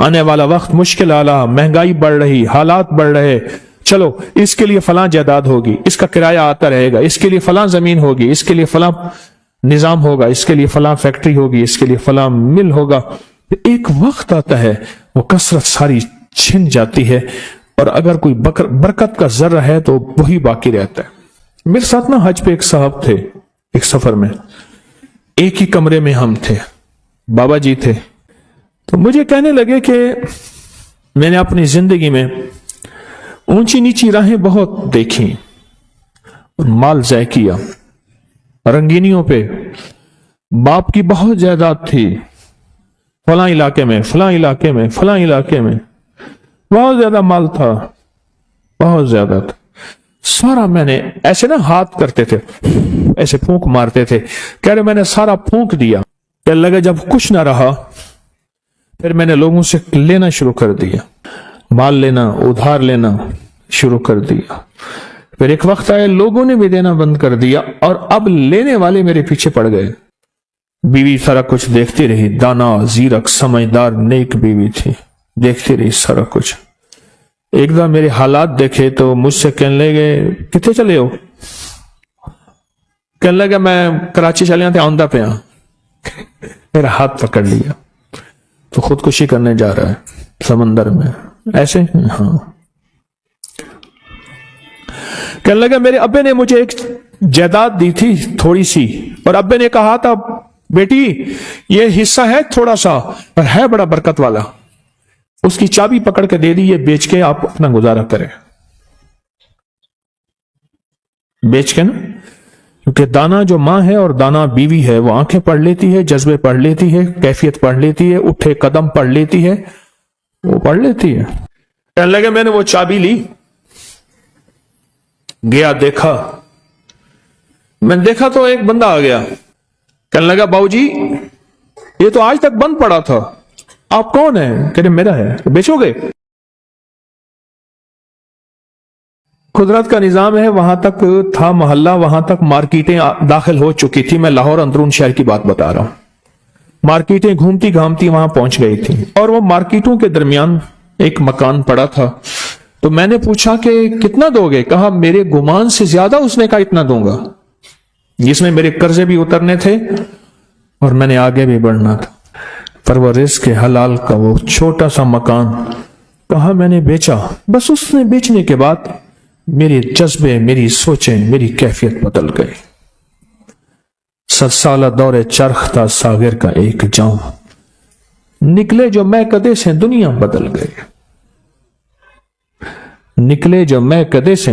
آنے والا وقت مشکل آلا، مہنگائی بڑھ رہی، حالات بڑھ رہے، چلو اس کے لیے فلاں جائیداد ہوگی، اس کا کرایہ آتا رہے گا، اس کے لیے فلاں زمین ہوگی، اس کے لیے فلاں نظام ہوگا، اس کے لیے فلاں فیکٹری ہوگی، اس کے لیے فلاں مل ہوگا. ایک وقت آتا ہے وہ کثرت ساری چھن جاتی ہے، اور اگر کوئی برکت کا ذرہ ہے تو وہی باقی رہتا ہے. میرے ساتھ نا حج پہ ایک صاحب تھے، ایک سفر میں، ایک ہی کمرے میں ہم تھے، بابا جی تھے. تو مجھے کہنے لگے کہ میں نے اپنی زندگی میں اونچی نیچی راہیں بہت دیکھی اور مال ضائع کیا، رنگینیوں پہ. باپ کی بہت جائیداد تھی، فلاں علاقے میں، فلاں علاقے میں، فلاں علاقے میں بہت زیادہ مال تھا، بہت زیادہ تھا. سارا میں نے ایسے نا ہاتھ کرتے تھے، ایسے پھونک مارتے تھے، کہہ رہے میں نے سارا پھونک دیا. کہنے لگا جب کچھ نہ رہا پھر میں نے لوگوں سے لینا شروع کر دیا، مال لینا، ادھار لینا شروع کر دیا. پھر ایک وقت آیا لوگوں نے بھی دینا بند کر دیا، اور اب لینے والے میرے پیچھے پڑ گئے. بیوی سارا کچھ دیکھتی رہی، دانا، زیرک، سمجھدار، نیک بیوی تھی، دیکھتی رہی سارا کچھ. ایک دم میرے حالات دیکھے تو مجھ سے کہنے لگے کتنے چلے ہو؟ کہنے لگا میں کراچی چلے آتے آندہ پہ ہاں. میرا ہاتھ پکڑ لیا تو خودکشی کرنے جا رہا ہے سمندر میں ایسے. ہاں. کہنے لگا میرے ابے نے مجھے ایک جائیداد دی تھی تھوڑی سی، اور ابے نے کہا تھا بیٹی یہ حصہ ہے تھوڑا سا پر ہے بڑا برکت والا، اس کی چابی پکڑ کے دے دی، یہ بیچ کے آپ اپنا گزارا کریں. بیچ کے نا، کیونکہ دانا جو ماں ہے اور دانا بیوی ہے وہ آنکھیں پڑھ لیتی ہے، جذبے پڑھ لیتی ہے، کیفیت پڑھ لیتی ہے، اٹھے قدم پڑھ لیتی ہے، وہ پڑھ لیتی ہے. کہنے لگے میں نے وہ چابی لی، گیا دیکھا، میں نے دیکھا تو ایک بندہ آ گیا. کہنے لگا باؤ جی یہ تو آج تک بند پڑا تھا، آپ کون ہیں؟ کہ میرا ہے، بیچو گے؟ قدرت کا نظام ہے، وہاں تک تھا محلہ، وہاں تک مارکیٹیں داخل ہو چکی تھی. میں لاہور اندرون شہر کی بات بتا رہا ہوں. مارکیٹیں گھومتی گھامتی وہاں پہنچ گئی تھی، اور وہ مارکیٹوں کے درمیان ایک مکان پڑا تھا. تو میں نے پوچھا کہ کتنا دو گے؟ کہا میرے گمان سے زیادہ. اس نے کہا اتنا دوں گا، جس میں میرے قرضے بھی اترنے تھے اور میں نے آگے بھی بڑھنا تھا. پر وہ رزق حلال کا وہ چھوٹا سا مکان کہا میں نے بیچا. بس اس نے بیچنے کے بعد میرے جذبے، میری سوچیں، میری کیفیت بدل گئی. 7 سالہ دور چرخ تھا ساغر کا ایک جام، نکلے جو میں کدے سے دنیا بدل گئی. نکلے جو میں کدے سے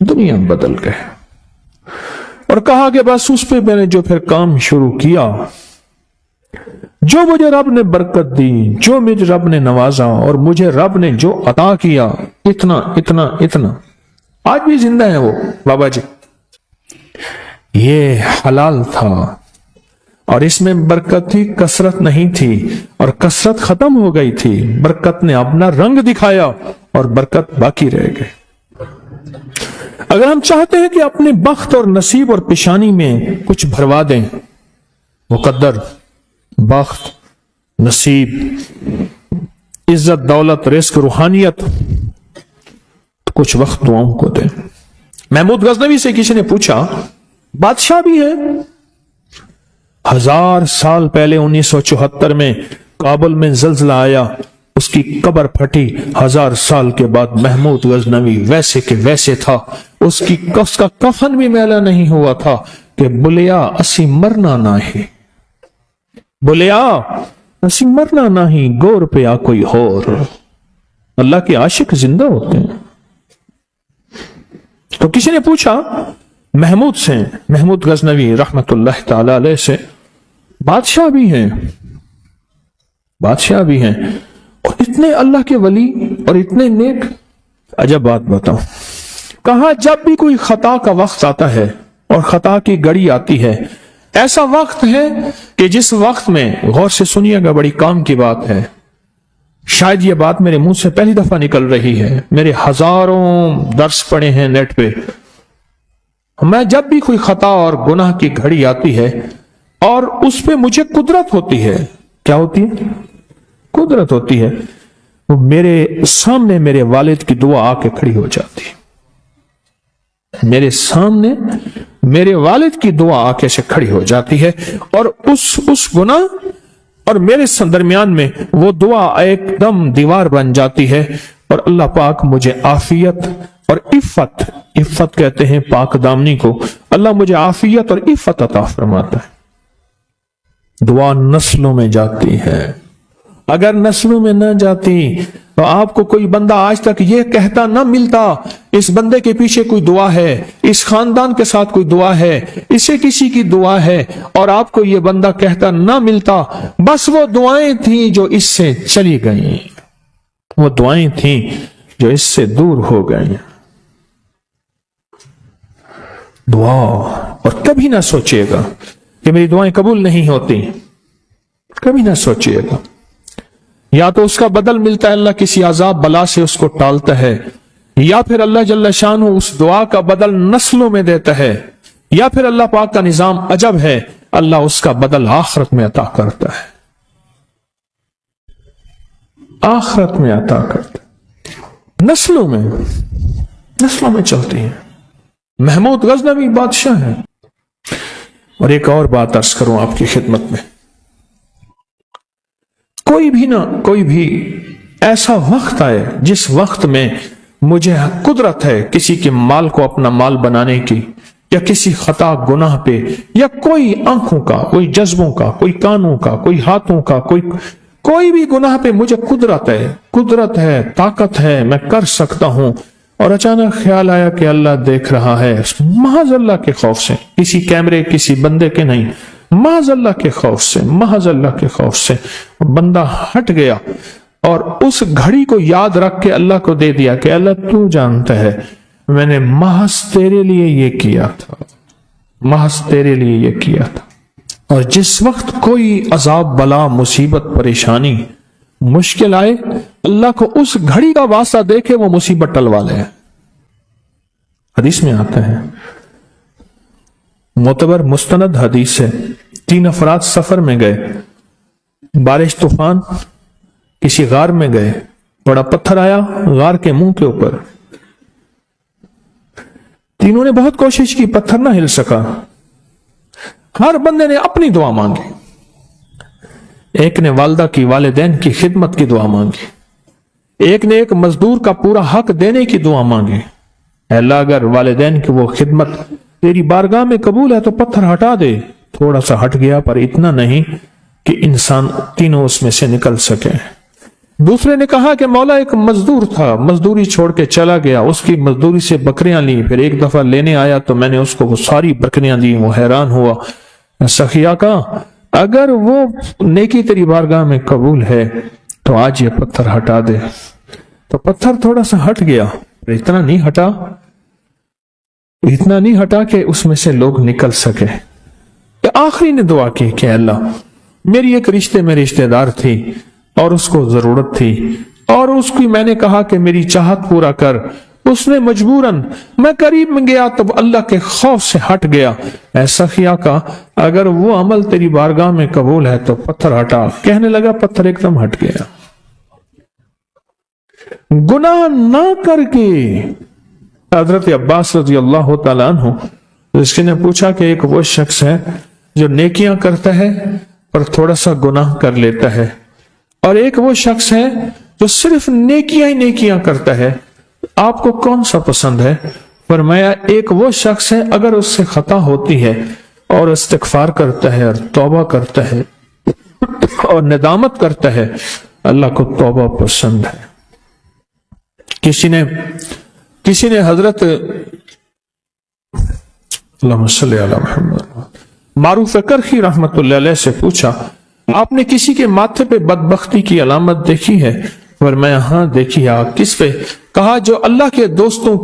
دنیا بدل گئے. اور کہا کہ بس اس پہ میں نے جو پھر کام شروع کیا، جو مجھے رب نے برکت دی، جو مجھے رب نے نوازا، اور مجھے رب نے جو عطا کیا، اتنا اتنا اتنا. آج بھی زندہ ہے وہ بابا جی. یہ حلال تھا اور اس میں برکت تھی، کثرت نہیں تھی، اور کثرت ختم ہو گئی تھی. برکت نے اپنا رنگ دکھایا اور برکت باقی رہ گئی. اگر ہم چاہتے ہیں کہ اپنے بخت اور نصیب اور پیشانی میں کچھ بھروا دیں، مقدر، بخت، نصیب، عزت، دولت، رزق، روحانیت، تو کچھ وقت دعاؤں کو دیں. محمود غزنوی سے کسی نے پوچھا بادشاہ بھی ہے. 1000 سال پہلے 1974 میں کابل میں زلزلہ آیا، اس کی قبر پھٹی. 1000 سال کے بعد محمود غزنوی ویسے کہ ویسے تھا. اس کا کفن بھی میلا نہیں ہوا تھا کہ بلیا اسی مرنا نہ ہی، بلیا اسی مرنا نہ ہی، گور پہ آ کوئی اور. اللہ کے عاشق زندہ ہوتے ہیں. تو کسی نے پوچھا محمود سے، محمود غزنوی رحمت اللہ تعالی علیہ سے، بادشاہ بھی ہیں، بادشاہ بھی ہیں، اور اتنے اللہ کے ولی اور اتنے نیک. عجب بات بتاؤ. کہا جب بھی کوئی خطا کا وقت آتا ہے اور خطا کی گھڑی آتی ہے، ایسا وقت ہے کہ جس وقت میں، غور سے سنیے گا، بڑی کام کی بات ہے، شاید یہ بات میرے منہ سے پہلی دفعہ نکل رہی ہے، میرے ہزاروں درس پڑے ہیں نیٹ پہ. میں جب بھی کوئی خطا اور گناہ کی گھڑی آتی ہے اور اس پہ مجھے قدرت ہوتی ہے، کیا ہوتی ہے؟ قدرت ہوتی ہے، وہ میرے سامنے میرے والد کی دعا آ کے کھڑی ہو جاتی ہے، میرے سامنے میرے والد کی دعا آ کے سے کھڑی ہو جاتی ہے، اور اس گناہ اور میرے درمیان میں وہ دعا ایک دم دیوار بن جاتی ہے، اور اللہ پاک مجھے عافیت اور عفت کہتے ہیں پاک دامنی کو، اللہ مجھے عافیت اور عفت عطا فرماتا ہے۔ دعا نسلوں میں جاتی ہے، اگر نسلوں میں نہ جاتی تو آپ کو کوئی بندہ آج تک یہ کہتا نہ ملتا اس بندے کے پیچھے کوئی دعا ہے، اس خاندان کے ساتھ کوئی دعا ہے، اسے کسی کی دعا ہے، اور آپ کو یہ بندہ کہتا نہ ملتا بس وہ دعائیں تھیں جو اس سے چلی گئیں، وہ دعائیں تھیں جو اس سے دور ہو گئیں۔ دعا، اور کبھی نہ سوچئے گا کہ میری دعائیں قبول نہیں ہوتی، کبھی نہ سوچئے گا، یا تو اس کا بدل ملتا ہے، اللہ کسی عذاب بلا سے اس کو ٹالتا ہے، یا پھر اللہ جل شانہ اس دعا کا بدل نسلوں میں دیتا ہے، یا پھر اللہ پاک کا نظام عجب ہے، اللہ اس کا بدل آخرت میں عطا کرتا ہے، آخرت میں عطا کرتا ہے، نسلوں میں چلتی ہیں۔ محمود غزنوی بادشاہ ہیں۔ اور ایک اور بات عرض کروں آپ کی خدمت میں، کوئی بھی ایسا وقت آئے جس وقت میں مجھے قدرت ہے کسی کے مال کو اپنا مال بنانے کی، یا کسی خطا گناہ پہ، یا کوئی آنکھوں کا، کوئی جذبوں کا، کوئی کانوں کا، کوئی ہاتھوں کا، کوئی بھی گناہ پہ مجھے قدرت ہے، طاقت ہے، میں کر سکتا ہوں، اور اچانک خیال آیا کہ اللہ دیکھ رہا ہے، محض اللہ کے خوف سے، کسی کیمرے کسی بندے کے نہیں، محض اللہ کے خوف سے بندہ ہٹ گیا، اور اس گھڑی کو یاد رکھ کے اللہ کو دے دیا کہ اللہ تو جانتا ہے میں نے محض تیرے لیے یہ کیا تھا۔ اور جس وقت کوئی عذاب بلا مصیبت پریشانی مشکل آئے، اللہ کو اس گھڑی کا واسطہ دے کے وہ مصیبت ٹلوا لے۔ حدیث میں آتا ہے، معتبر مستند حدیث ہے، 3 افراد سفر میں گئے، بارش طوفان، کسی غار میں گئے، بڑا پتھر آیا غار کے منہ کے اوپر، تینوں نے بہت کوشش کی، پتھر نہ ہل سکا، ہر بندے نے اپنی دعا مانگی، ایک نے والدہ کی، والدین کی خدمت کی دعا مانگی، ایک نے ایک مزدور کا پورا حق دینے کی دعا مانگی، اے اللہ اگر والدین کی وہ خدمت تیری بارگاہ میں قبول ہے تو پتھر ہٹا دے، تھوڑا سا ہٹ گیا پر اتنا نہیں کہ انسان تینوں اس میں سے نکل سکے۔ دوسرے نے کہا کہ مولا ایک مزدور تھا، مزدوری چھوڑ کے چلا گیا، اس کی مزدوری سے بکریاں لی، پھر ایک دفعہ لینے آیا تو میں نے اس کو وہ ساری بکریاں دی، وہ حیران ہوا، سخیا کا اگر وہ نیکی تیری بارگاہ میں قبول ہے تو آج یہ پتھر ہٹا دے، تو پتھر تھوڑا سا ہٹ گیا، اتنا نہیں ہٹا کہ اس میں سے لوگ نکل سکے۔ آخری نے دعا کی کہ اللہ میری ایک رشتے میں رشتے دار تھی اور اس کو ضرورت تھی، اور اس کی میں نے کہا کہ میری چاہت پورا کر، اس نے مجبوراً، میں قریب میں گیا تب اللہ کے خوف سے ہٹ گیا، ایسا کیا کا اگر وہ عمل تیری بارگاہ میں قبول ہے تو پتھر ہٹا، کہنے لگا پتھر ایک دم ہٹ گیا۔ گناہ نہ کر کے حضرت عباس رضی اللہ تعالیٰ عنہ اس نے پوچھا کہ ایک وہ شخص ہے جو نیکیاں کرتا ہے پر تھوڑا سا گناہ کر لیتا ہے، اور ایک وہ شخص ہے جو صرف نیکیاں ہی نیکیاں کرتا ہے، آپ کو کون سا پسند ہے؟ فرمایا ایک وہ شخص ہے اگر اس سے خطا ہوتی ہے اور استغفار کرتا ہے اور توبہ کرتا ہے اور ندامت کرتا ہے، اللہ کو توبہ پسند ہے۔ کسی نے حضرت اللہم صلی علی محمد معروف کرخی رحمت اللہ علیہ سے پوچھا آپ نے کسی کے ماتھے پہ بدبختی کی علامت دیکھی ہے؟ فرمایا ہاں دیکھی ہے۔ کس پہ؟ کہا جو اللہ کے دوستوں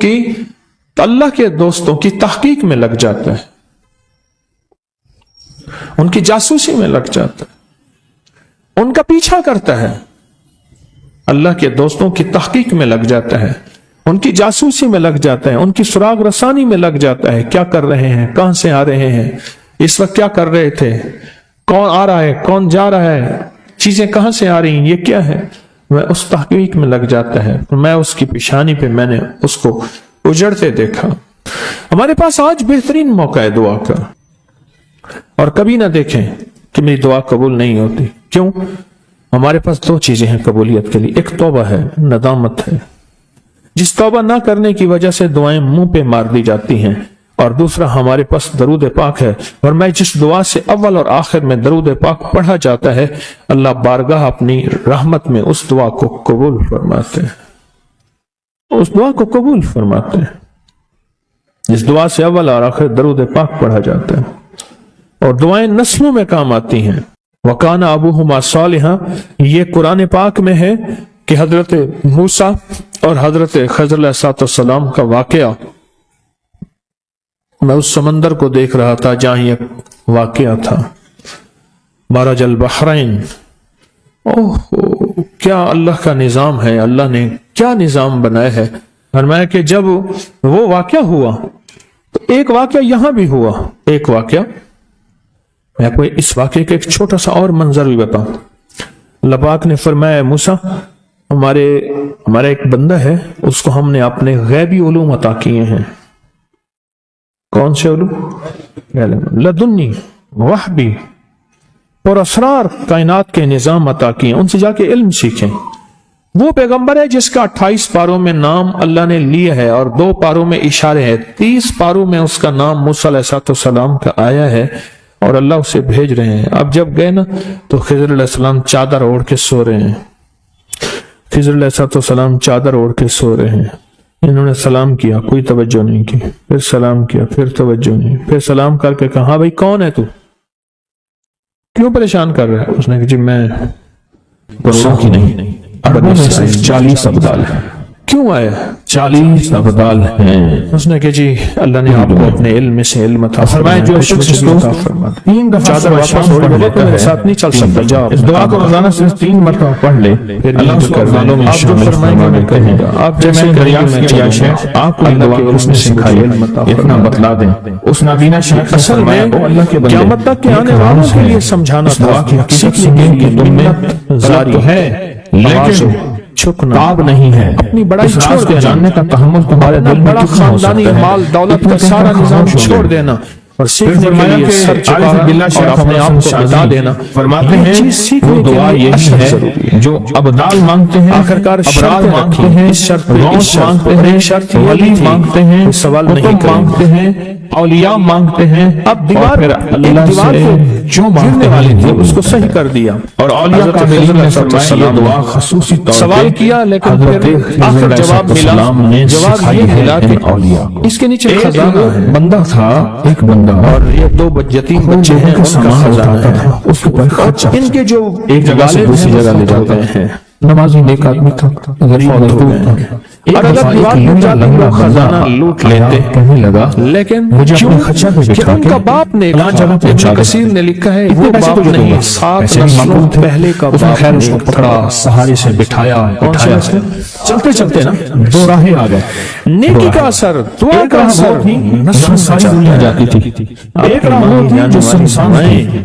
کی تحقیق میں لگ جاتا ہے، ان کی جاسوسی میں لگ جاتا ہے، ان کا پیچھا کرتا ہے، اللہ کے دوستوں کی تحقیق میں لگ جاتا ہے، ان کی جاسوسی میں لگ جاتا ہے، ان کی سراغ رسانی میں لگ جاتا ہے، کیا کر رہے ہیں، کہاں سے آ رہے ہیں، اس وقت کیا کر رہے تھے، کون آ رہا ہے، کون جا رہا ہے، چیزیں کہاں سے آ رہی ہیں، یہ کیا ہے؟ میں اس تحقیق میں لگ جاتا ہے، میں اس کی پیشانی پہ میں نے اس کو اجڑتے دیکھا۔ ہمارے پاس آج بہترین موقع ہے دعا کا، اور کبھی نہ دیکھیں کہ میری دعا قبول نہیں ہوتی۔ کیوں؟ ہمارے پاس دو چیزیں ہیں قبولیت کے لیے، ایک توبہ ہے، ندامت ہے، جس توبہ نہ کرنے کی وجہ سے دعائیں منہ پہ مار دی جاتی ہیں، اور دوسرا ہمارے پاس درود پاک ہے، اور میں جس دعا سے اول اور آخر میں درود پاک پڑھا جاتا ہے، اللہ بارگاہ اپنی رحمت میں اس دعا کو قبول فرماتے ہیں، اس دعا کو قبول فرماتے ہیں جس دعا سے اول اور آخر درود پاک پڑھا جاتا ہے، اور دعائیں نسلوں میں کام آتی ہیں۔ وَقَانَ أَبُوهُمَا صَالِحًا، یہ قرآن پاک میں ہے کہ حضرت موسیٰ اور حضرت خضر علیہ السلام کا واقعہ، میں اس سمندر کو دیکھ رہا تھا جہاں یہ واقعہ تھا، مرج البحرین۔ اوہ کیا اللہ کا نظام ہے، اللہ نے کیا نظام بنایا ہے۔ فرمایا کہ جب وہ واقعہ ہوا تو ایک واقعہ یہاں بھی ہوا، ایک واقعہ، میں آپ کو اس واقعے کا ایک چھوٹا سا اور منظر بھی بتاؤں۔ اللہ پاک نے فرمایا موسیٰ، ہمارا ایک بندہ ہے، اس کو ہم نے اپنے غیبی علوم عطا کیے ہیں۔ کون سے علوم؟ لدنی، وحبی اور اسرار کائنات کے نظام عطا کیے، ان سے جا کے علم سیکھیں۔ وہ پیغمبر ہے جس کا 28 پاروں میں نام اللہ نے لیا ہے اور 2 پاروں میں اشارے ہیں، 30 پاروں میں اس کا نام موسیٰ علیہ السلام کا آیا ہے، اور اللہ اسے بھیج رہے ہیں۔ اب جب گئے نا تو خضر علیہ السلام چادر اوڑھ کے سو رہے ہیں، خضر علیہ السلام چادر اوڑھ کے سو رہے ہیں۔ انہوں نے سلام کیا، کوئی توجہ نہیں کی، پھر سلام کیا، پھر توجہ نہیں، پھر سلام کر کے کہا، ہاں بھائی کون ہے تو، کیوں پریشان کر رہا ہے؟ اس نے کہا جی میں غصہ کی نہیں، اربوں میں صرف 40 ابدال ہیں۔ کیوں آیا؟ 40 ابدال ہیں۔ اس نے کہا جی اللہ نے آپ کو اپنے علم سے علم عطا فرمایا، جو شخص کو 3 دفعہ چادر واپس اوڑھ لیتا ہے، میرے ساتھ نہیں چل سکتا، جاؤ اس دعا کو روزانہ صرف 3 مرتبہ پڑھ لے، اللہ اس کو ابدالوں میں شامل فرماتے ہیں۔ آپ جیسے دریافت کیا ہے آپ کو یہ دعا کس نے سکھائی، اتنا بتلا دیں۔ اس نابینا شیخ نے فرمایا، او اللہ کے بندے، قیامت تک کے آنے والوں کے لیے سمجھانا تھا، دعا کی حقیقت سنیں کہ تم میں جاری ہے لیکن چھکنا تاب نہیں ہے، اپنی بڑائی اس چھوڑ راز کو دینا، جاننے کا تحمل تمہارے دل میں بڑا کتنا ہو خاندانی سکتا ہے، مال دولت کا سارا نظام چھوڑ دینا اور سیکھنے کے لیے سر جھکانا اور اپنے آپ کو بتا دینا۔ فرماتے ہیں وہ دعا یہی ہے جو ابدال مانگتے ہیں، آخرکار ابرار مانگتے ہیں، غوث مانگتے ہیں، ولی مانگتے ہیں، سوال نہیں قطب مانگتے ہیں، اولیاء مانگتے ہیں۔ اب دیوار پھر اللہ دیوار سے کو جو مانگنے والی تھی اس کو صحیح کر دیا، اور اولیاء کا نے فرمایا یہ دعا خصوصی طور سوال کیا لیکن پھر آخر جواب ملا، جواب یہ ملا کہ اس کے نیچے خزانہ ہے، بندہ تھا، ایک بندہ، اور یہ 2 یتیم بچے ہیں، ان کا خزانہ ہے، اس کے اوپر خرچہ، ان کے جو ایک جگہ سے دوسری جگہ لے جاتے ہیں۔ نمازی نیک آدمی تھا، غریب مزدور تھا، اور اگر دیوار ٹوٹ جاتی وہ خزانہ لوٹ لیتے، کہنے لگا لیکن مجھے اپنے خچہ پہ کہ بٹھا ان کا کے باپ نے فلاں جگہ پہنچا ابن دے۔ کثیر نے لکھا ہے اتنے وہ پیسے باپ تجھے دوں نہیں، گا۔ 7 پیسے نسلوں مقبول تھے، پہلے کا اس نے باپ خیر اس نے کو پکڑا، سہارے سے بٹھایا، چلتے چلتے نا 2 راہیں آ گئے۔ نیکی کا اثر، دعا ایک کا راہ اثر وہ تھی جہاں ساری دنیا جاتی تھی، ایک راہ وہ تھی جو انسان تھی،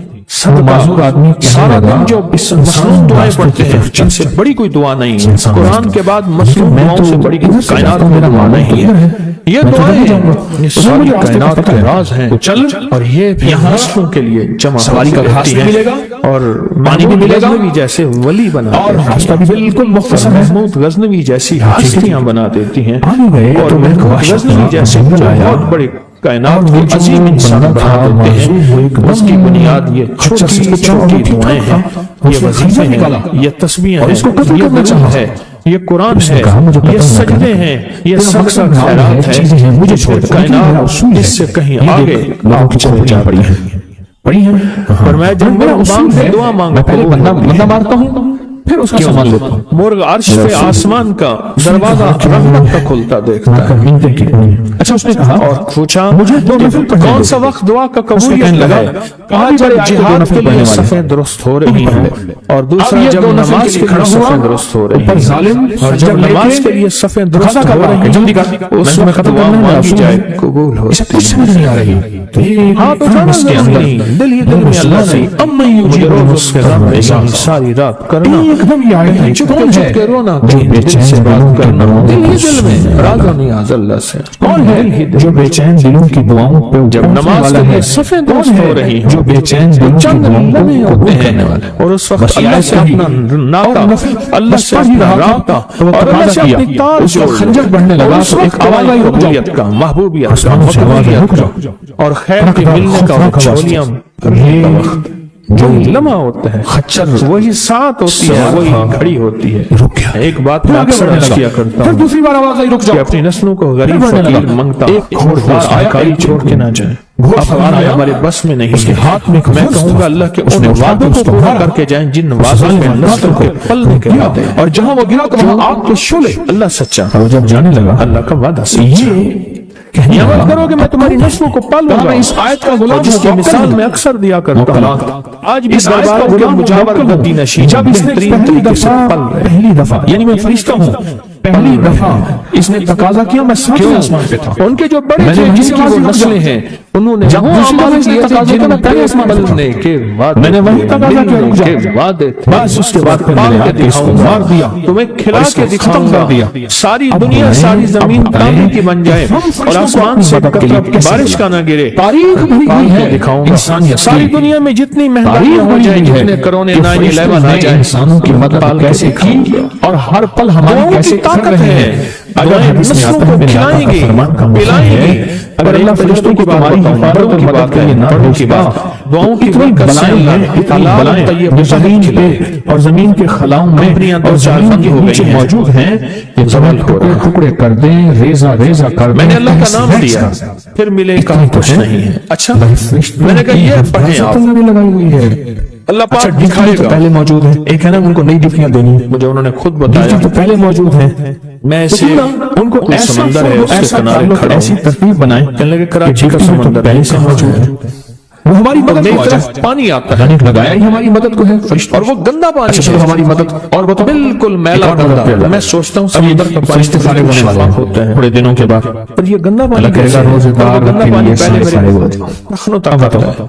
معذور آدمی سارا دن جو مصنون دعائیں پڑھتے ہیں جن سے بڑی کوئی دعا نہیں ہے، قرآن کے بعد مصنون دعاؤں سے بڑی کائنات میں دعا نہیں ہے، یہ دعائیں یہ ساری کائنات کا راز ہیں، اور یہ نسلوں کے لیے جمع سواری کا گھاس بھی ملے گا اور پانی بھی ملے گا، غزنوی جیسے ولی بنا اور راستہ بھی بالکل مختصر ہے۔ محمود غزنوی جیسی ہستیاں بنا دیتی ہیں، آگے گئے اور تو میں خواہش غزنوی جیسے بہت بڑے کائنات کے عظیم انسان بنا دیتے ہیں۔ اس کی بنیاد یہ چھوٹی چھوٹی دعائیں ہیں، یہ وظیفے ہیں، یہ تسبیحیں ہیں، یہ درود ہے، یہ قرآن ہے، یہ سجدے ہیں، یہ صدقہ خیرات ہے، مجھے چھوڑ کائنات اس سے کہیں آگے لوگوں کی چوپڑیاں پڑی ہیں۔ پر میں جب میرا مانگ سے دعا مانگتا پہلے ہوں، بندہ مارتا ہوں، پھر اس کا سامان لیتا ہوں، مرغ عرش پہ آسمان کا دروازہ رحمت کا کھلتا دیکھتا ہے۔ اچھا اس نے کہا اور پوچھا مجھے 2 نفل پڑھنے کون دو۔ سا وقت دعا کا اس نے قبولیت کہنے لگا؟ لگا کہا جب جہاد کے لیے صفیں درست ہو رہی ہیں، اور دوسرا جب نماز کے لیے صفیں درست ہو رہی ہیں، اور جب نماز کے لیے صفیں درست ہو رہی ہیں جلدی کر اس وقت دعا مانگی جائے قبول ہو۔ کچھ سمجھ نہیں آ رہی، ہاتھ اٹھانا ضروری نہیں، دل ہی دل میں اللہ سے مجھے روز اس کے غم میں ساری رات کرنا، ایک دم یہ آیت ہے، چپ کون کے ہے چپ کے رونا، جو بے دل سے چین بات کرنا، دل ہی دل میں راز و نیاز اللہ سے، کون ہے جو بے چین دلوں کی دعاؤں پہ جب نماز کے لیے صفیں درست ہو رہی جو بے چین دلوں کی چند دعاؤں لمحے کو ہوتے قبول ہیں کرنے والا ہے، اور اس وقت اللہ سے اپنا ناطہ، اللہ سے اپنا رابطہ اور اللہ سے اپنی تار جوڑ، خنجر بڑھنے لگا تو ایک آواز آئی، رک قبولیت کا، محبوبیت کا، آسمان سے آواز آئی، رک مقبولیت جاؤ، کا اور خیر کے ملنے کا اور چھولیاں جو لمحہ ہوتا ہے، خچر وہی ساتھ ہوتی ہے، وہی گھڑی ہوتی ہے۔ رک گیا، ایک بات میں اکثر عرض کیا کرتا پھر ہوں دوسری بار آواز آئی، رک کہ جاؤ، اپنی نسلوں کو غریب پھر بڑھنے فقیر لگا، منگتا ایک گھوڑ آیا، آئی چھوڑ کے نہ جائیں، افغان ہمارے بس میں نہیں اس کے ہاتھ میں ایک میں فرض کہوں تھا، گا اللہ کے اس ان نے وعدوں کو پورا کر کے جائیں جن وعدوں میں نسل کو پلنے کے وعدے ہیں، اور جہاں وہ گرا تو وہاں آگ کے شعلے، اللہ سچا، اور جب جانے لگا اللہ کا وعدہ سچا، یہ یہ مت کرو کہ میں تمہاری نسلوں کو پالوں گا، اس آیت کا غلام جس کی مثال میں اکثر دیا کرتا ہوں، آج بھی درباروں کے مجاور گدی نشین جب اس نے بہترین طریقے سے پل رہے ہیں۔ پہلی دفعہ یعنی میں فرشتہ ہوں، پہلی دفعہ اس نے تقاضا کیا، میں ساتویں آسمان پہ تھا، ان کے جو بڑے میں نے تھے وہیں جن سے کی وہ آواز دی، نسلیں ہیں، انہوں نے جب وہ دوسری دفعہ عمل اس نے کیے تھے تقاضا جن کیا، میں پہلے آسمان پہ پلنے تھا، کے وعدے، میں نے وہیں تقاضا کیا، رک جاؤ، کے وعدے تھے، بس اس کے بعد پھر پال میرے کے ہاتھ پہ اس کو دکھاؤں مار دیا، گا، تمہیں کھلا اور اس کے کو دکھاؤں ختم گا، کر دیا، ساری اب دنیا بتائیں، ساری زمین اب بتائیں، تانبے کی بن جائے ہم اور فرشتوں آسمان کو سے مدد کے لیے قطرہ کیسے بارش بلا؟ کا نہ گرے، تاریخ بھری پال ہوئی کے ہے دکھاؤں گا، انسانیت ساری کی، دنیا میں جتنی تاریخ مہنگائی ہو بھری جائے، ہوئی ہے جتنے کرونے کہ 9/11 فرشتوں آ نے جائے، انسانوں کی مدد پال کے کیسے کی دکھاؤں گا۔ اور ہر پل ہماری دعاؤں کیسے کی کر طاقت رہے ہے، ہیں، اگر دعائیں حدیث میں نسلوں آتا کو ہے میرے آقا کھلائیں کا گی، فرمان کا پلائیں مطلب گی، ہے اگر اللہ فرشتوں کو تمہاری حفاظت اور مدد کے لیے نہ بھیجتا، دعاؤں کی اتنی برکت سے بلائیں اللہ ہیں، نے اتنی حلال بلائیں طیب جو زمین رزق پہ کھلائے، اور زمین کے خلاؤں میں کمپنیاں دو اور چار زمین بند کے ہو گئی نیچے ہیں، موجود ہیں، یہ زمین ٹکڑے ٹکڑے کر دیں، ریزہ ریزہ کر دیں، میں نے اللہ کا نام تحس لیا، نحس کر دیں۔ پھر ملے اتنی کہا تو کچھ ہے، نہیں ہے، اچھا فرشتوں میں نے کہا کی یہ پڑھیں حفاظت آپ، اللہ نے لگائی ہوئی ہے۔ اللہ اچھا پاک ڈگری دکھائے تو گا، پہلے موجود ہے، ایک ہے نا ان کو نئی ڈگریاں دینی ہے، مجھے انہوں نے خود بتایا، ڈگری تو پہلے موجود ہے، میں ایسے ان کو کوئی ایسا سمندر ہے اس کے ایسا کنارے تعلق، کھڑا ایسی ہوں، ترتیب بنائیں کہنے لگے کراچی کا ڈگری تو سمندر پہلے سے کہاں موجود ہے؟ ہے، وہ ہماری تو مدد میری کو آ طرف جائے، پانی آتا ہے یعنی لگایا ہی ہماری مدد کو ہے فرشتوں، اور وہ گندا پانی اچھا چلو ہے، ہماری مدد، اور بتاؤ بالکل میلا گندا، میں سوچتا ہوں سمندر کا پانی فرشتے فارغ ہونے والے شفاف ہوتا ہیں ہے، تھوڑے دنوں کے بعد، پر یہ گندا پانی اللہ کہے گا روزے دار گندا کے پانی لیے پہلے سارے میرے ہو جاؤ، ٹخنوں تک آتا ہے،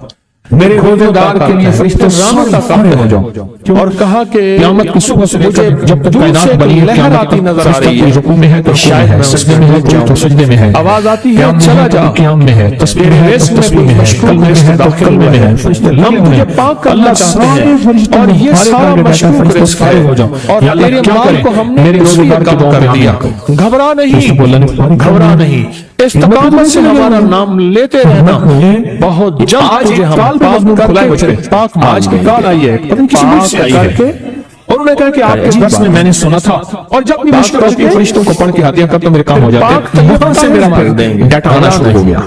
میرے روزے دار کے لیے فرشتے رانوں تک فارغ آتے ہو ہیں، جاؤ، اور کہا کہ قیامت کی صبح سے لے مجھے کر جب تک دور کائنات سے بنی ہے، لہر قیامت آتی تک نظر آ فرشتہ رہی کوئی ہے، رکوع میں ہے تو رکوع شاید میں ہے، میں اس سجدے میں میں ہے ڈوب جاؤں، تو سجدے میں ہے، آواز آتی ہے قیام میں چلا ہے جا، تو قیام میں ہے، تسبیح میں ہے تو تسبیح میں ہے، قلب میں ہے تو قلب میں ہے، فرشتے ہم لگے ہوئے تجھے ہیں، پاک کرنا اللہ چاہتے سارے ہیں فرشتوں اور کو یہ فارغ سارا کر کے کہتا ہے، مشکوک فرشتے رزق ہے فارغ ہو جاؤ، اور یا اللہ تیرے کیا مال کریں؟ کو ہم نے میرے اس روزے لیے دار کی کم دعاؤں کر میں دیا، آمین۔ گھبرا فرشتے کو اللہ نے نہیں، فارغ کر گھبرا دیا۔ نہیں، استقامت سے ہمارا نام لیتے رہنا، بہت جلد آج تجھے ایک ہم کال پہ پاک مضمون کر کھلا ہے بچے، کے پاک آج کی مان کال لیں آئی گے، ہے، پتہ نہیں کسی ملک سے آئی پاک ہے، کر کے اور انہوں نے کہا کہ آپ کے درس میں میں نے سنا تھا، اور جب بھی مشکل ہوتی ہے فرشتوں کو پڑھ کے ہاتھیہ کرتا میرے کام ہو جاتے ہیں، وہاں سے میرا ڈیٹا آنا شروع ہو گیا۔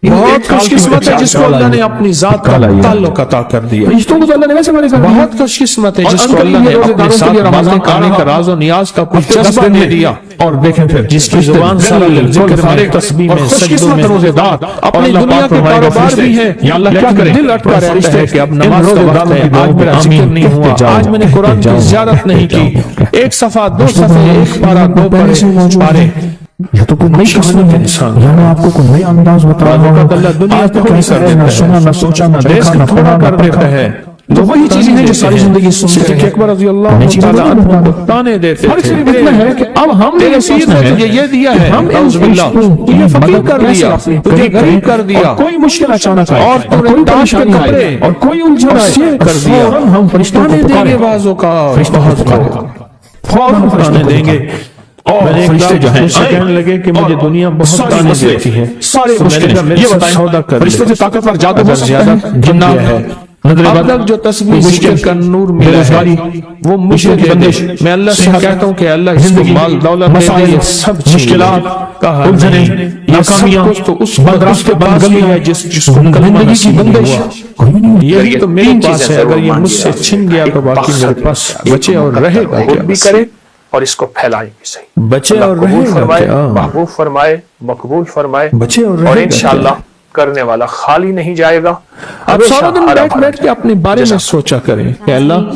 بہت خوش قسمت ہے جس کو اللہ نے اپنی ذات کا تعلق عطا کر دیا، فرشتوں کو تو اللہ نے ویسے بڑے کر دیا، بہت خوش قسمت ہے اور جس کو انکل اللہ یہ نے روزے اپنے داروں کے ساتھ لیے باتیں رمضان کرنے آ کا رہا، راز و نیاز کا کچھ ہفتے 10 جذبہ دن دے میں دیا، اور دیکھیں پھر جس کی زبان سارا ذکر فارغ تسبیح میں سجدوں میں روزے دار اپنی دنیا کے کاروبار بھی ہیں، یا اللہ کیا کرے، دل اٹکا رہتا ہے کہ اب نماز کا وقت ہے، آج میرا ذکر نہیں ہوا، آج میں نے قرآن کی زیارت نہیں کی، ایک صفحہ 2 صفحے، ایک پارہ 2 پارے، یہ تو کوئی نئی قسمت ہے، یا میں آپ کو کوئی نئی انداز بتا رہا ہوں، اللہ دنیا آج کو تک ایسا ہے، نہ سنا نہ سوچا نہ دیکھا نہ پڑھا نہ کر دیتا ہے، تو وہی چیزیں ہیں جو ساری زندگی سنتے صدیق رہے، اکبر رضی اللہ تعالیٰ عنہ کو تانے دیتے فرق تھے، صرف اتنا ہے کہ اب ہم تیرے نے پیر سوچنا نے ہے تجھے یہ دیا ہے، ہم ان اعوذ باللہ، فرشتوں کی تجھے فقیر مدد کر کیسے دیا، اپنی تجھے قریب غریب کریں، کر دیا، اور کوئی مشکل اچانک آئے اور تو نے کوئی تاش کے پریشانی کپڑے آئے اور کوئی الجھن اور آئے، شیر کر دیا، فوراً ہم فرشتوں کو تانے دیں پکاریں، گے بعضوں کا، فرشتوں کو بہت پکاریں، لوگ فوراً فرشتوں تانے کو دیں گے، اور میں نے ایک فرشتے جو ہیں سے کہنے لگے کہ مجھے دنیا بہت ساری تانے مسئلے، دیتی ہے، سارے تو میں نے کہا میرے یہ سے بتائیں سودا کر فرشتوں لے، سے طاقتور جادو اگر ہو سکتا زیادہ ہے، جنات ہے، نظر اب بد، تک جو تصویر مشکل ذکر کا نور ملا بےروزگاری، ہے وہ مجھے دے دے، میں اللہ سے کہتا ہوں کہ اللہ اس کو مال دولت دے دے، یہ سب مشکلات، کہا الجھنیں، نہیں، یہ سب ناکامیاں، کچھ تو اس بد کو راستے، پاس بد ہی گلیاں، ہے جس کو کلمہ زندگی کی نصیب بندش، ہوا، کوئی بھی نہیں، یہی تو میرے تین پاس چیزیں ہے، اگر ضرور یہ مجھ مانگیے سے آپ چھن گیا تو باقی میرے پاس بچے اور رہے گا خود کیا، بھی کرے اور اس کو پھیلائیں بھی صحیح، بچے اللہ اور قبول رہے گا فرمائے، کیا، محبوب فرمائے، مقبول فرمائے، بچے اور اور رہے گا انشاءاللہ کرنے والا خالی نہیں جائے گا، اب ہمیشہ سارا دن ہرا بیٹھ بھرا بیٹھ کے اپنے بارے میں جزاک سوچا کریں کہ اللہ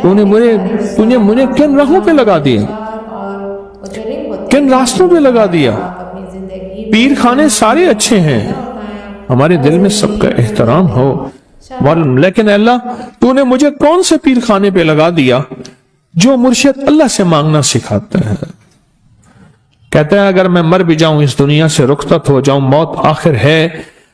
تو نے مجھے کن راہوں پہ لگا دیا، کن راستوں پہ لگا دیا، پیر خانے سارے اچھے ہیں، ہمارے دل میں سب کا احترام ہو، لیکن اللہ تو نے مجھے کون سے پیر خانے پہ لگا دیا جو مرشد اللہ سے مانگنا سکھاتا ہے؟ کہتا ہے اگر میں مر بھی جاؤں، اس دنیا سے رخصت ہو جاؤں، موت آخر ہے،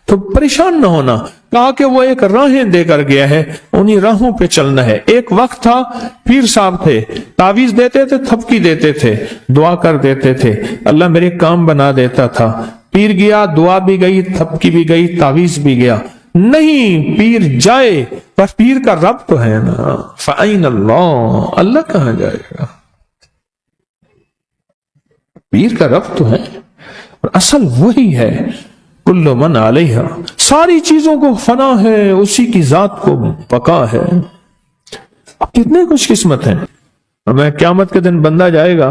تو پریشان نہ ہونا۔ کہا کہ وہ ایک راہیں دے کر گیا ہے، انہی راہوں پہ چلنا ہے۔ ایک وقت تھا پیر صاحب تھے، تعویذ دیتے تھے، تھپکی دیتے تھے، دعا کر دیتے تھے، اللہ میرے کام بنا دیتا تھا۔ پیر گیا، دعا بھی گئی، تھپکی بھی گئی، تعویذ بھی گیا۔ نہیں، پیر جائے پر پیر کا رب تو ہے نا، فَأَيْنَ اللَّهُ، اللہ کہاں جائے گا؟ پیر کا رب تو ہے، اور اصل وہی ہے، کل من علیہا، ساری چیزوں کو فنا ہے، اسی کی ذات کو بقا ہے۔ اب کتنے خوش قسمت ہیں۔ میں قیامت کے دن بندہ جائے گا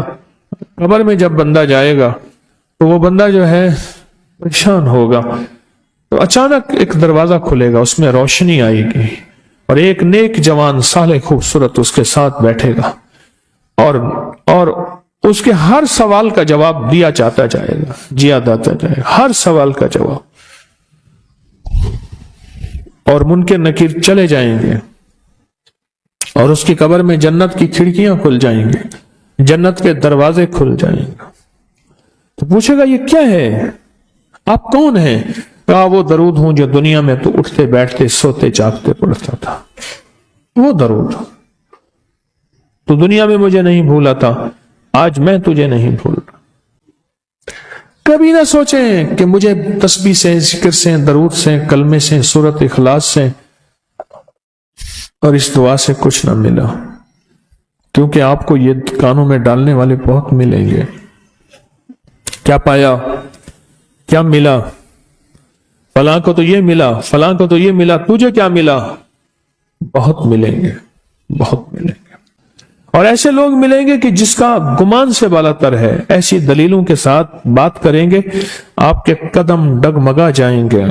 قبر میں، جب بندہ جائے گا تو وہ بندہ جو ہے پریشان ہوگا، تو اچانک ایک دروازہ کھلے گا، اس میں روشنی آئے گی، اور ایک نیک جوان صالح خوبصورت اس کے ساتھ بیٹھے گا، اور اس کے ہر سوال کا جواب دیا جاتا جائے گا، جیا جاتا جائے گا، ہر سوال کا جواب، اور منکر نکیر چلے جائیں گے، اور اس کی قبر میں جنت کی کھڑکیاں کھل جائیں گے، جنت کے دروازے کھل جائیں گے۔ تو پوچھے گا یہ کیا ہے، آپ کون ہیں؟ کہا وہ درود ہوں جو دنیا میں تو اٹھتے بیٹھتے سوتے جاگتے پڑھتا تھا، وہ درود۔ تو دنیا میں مجھے نہیں بھولا تھا، آج میں تجھے نہیں بھول رہا۔ کبھی نہ سوچیں کہ مجھے تسبیح سے، ذکر سے، درود سے، کلمے سے، سورت اخلاص سے اور اس دعا سے کچھ نہ ملا، کیونکہ آپ کو یہ کانوں میں ڈالنے والے بہت ملیں گے۔ کیا پایا، کیا ملا؟ فلاں کو تو یہ ملا، فلاں کو تو یہ ملا، تجھے کیا ملا؟ بہت ملیں گے، بہت ملیں گے، اور ایسے لوگ ملیں گے کہ جس کا گمان سے بالا تر ہے، ایسی دلیلوں کے ساتھ بات کریں گے، آپ کے قدم ڈگمگا جائیں گے،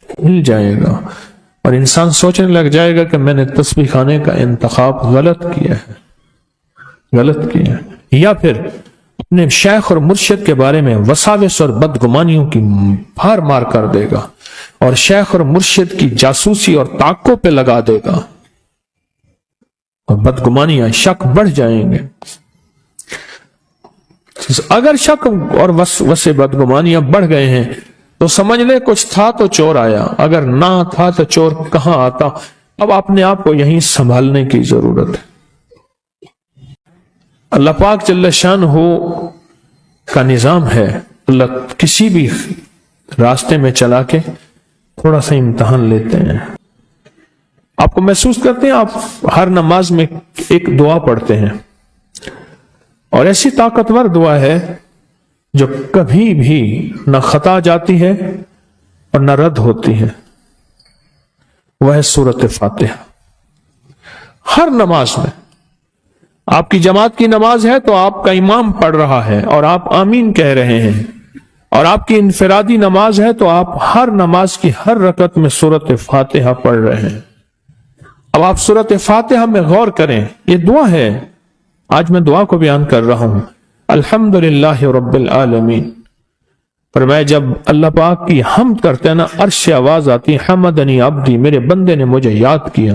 ہل جائے گا، اور انسان سوچنے لگ جائے گا کہ میں نے تسبیح خانے کا انتخاب غلط کیا ہے، غلط کیا ہے، یا پھر اپنے شیخ اور مرشد کے بارے میں وساوس اور بدگمانیوں کی بھار مار کر دے گا، اور شیخ اور مرشد کی جاسوسی اور تعقب پہ لگا دے گا، اور بدگمانیاں، شک بڑھ جائیں گے۔ اگر شک اور وسے بدگمانیاں بڑھ گئے ہیں تو سمجھ لے کچھ تھا تو چور آیا، اگر نہ تھا تو چور کہاں آتا۔ اب اپنے آپ کو یہیں سنبھالنے کی ضرورت ہے۔ اللہ پاک جل شانہ کا نظام ہے، اللہ کسی بھی راستے میں چلا کے تھوڑا سا امتحان لیتے ہیں۔ آپ کو محسوس کرتے ہیں، آپ ہر نماز میں ایک دعا پڑھتے ہیں، اور ایسی طاقتور دعا ہے جو کبھی بھی نہ خطا جاتی ہے اور نہ رد ہوتی ہے، وہ ہے سورۃ فاتحہ۔ ہر نماز میں، آپ کی جماعت کی نماز ہے تو آپ کا امام پڑھ رہا ہے اور آپ آمین کہہ رہے ہیں، اور آپ کی انفرادی نماز ہے تو آپ ہر نماز کی ہر رکعت میں سورۃ فاتحہ پڑھ رہے ہیں۔ اب آپ سورۃ فاتحہ میں غور کریں، یہ دعا ہے، آج میں دعا کو بیان کر رہا ہوں۔ الحمدللہ رب العالمین، پر میں جب اللہ پاک کی حمد کرتے ہیں نا، عرش سے آواز آتی ہے، حمدنی عبدی، میرے بندے نے مجھے یاد کیا۔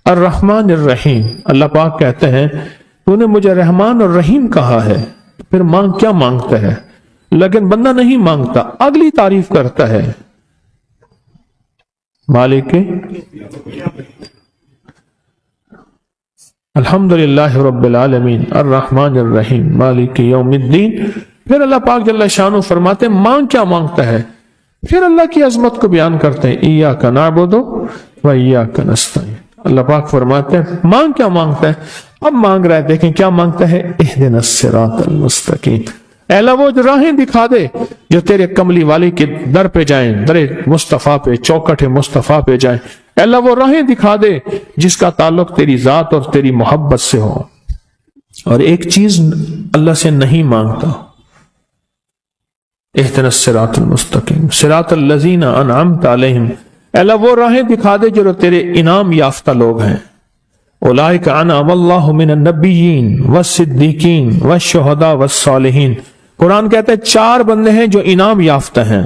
الرحمن الرحیم، اللہ پاک کہتے ہیں تو نے مجھے رحمان اور رحیم کہا ہے، پھر کیا مانگتا ہے؟ لیکن بندہ نہیں مانگتا، اگلی تعریف کرتا ہے، مالک الحمدللہ رب العالمین الرحمن الرحیم مالک یوم الدین۔ پھر اللہ پاک جل شانہ فرماتے ہیں مانگ کیا مانگتا ہے، پھر اللہ کی عظمت کو بیان کرتے ہیں، ایاک نعبد و ایاک نستعین۔ اللہ پاک فرماتے ہیں مانگ کیا مانگتا ہے، اب مانگ رہا ہے، دیکھیں کیا مانگتا ہے، اہدنا الصراط المستقیم، اے اللہ وہ راہیں دکھا دے جو تیرے کملی والی کے در پہ جائیں، در مصطفیٰ پہ، چوکٹ مصطفیٰ پہ جائیں، اے اللہ وہ راہیں دکھا دے جس کا تعلق تیری ذات اور تیری محبت سے ہو۔ اور ایک چیز اللہ سے نہیں مانگتا، اہدنا الصراط المستقیم صراط الذین انعمت علیہم، اے اللہ وہ راہیں دکھا دے جو تیرے انعام یافتہ لوگ ہیں، اولئک انعم اللہ من النبیین والصدیقین والشہداء والصالحین۔ قرآن کہتا ہے 4 بندے ہیں جو انعام یافتہ ہیں،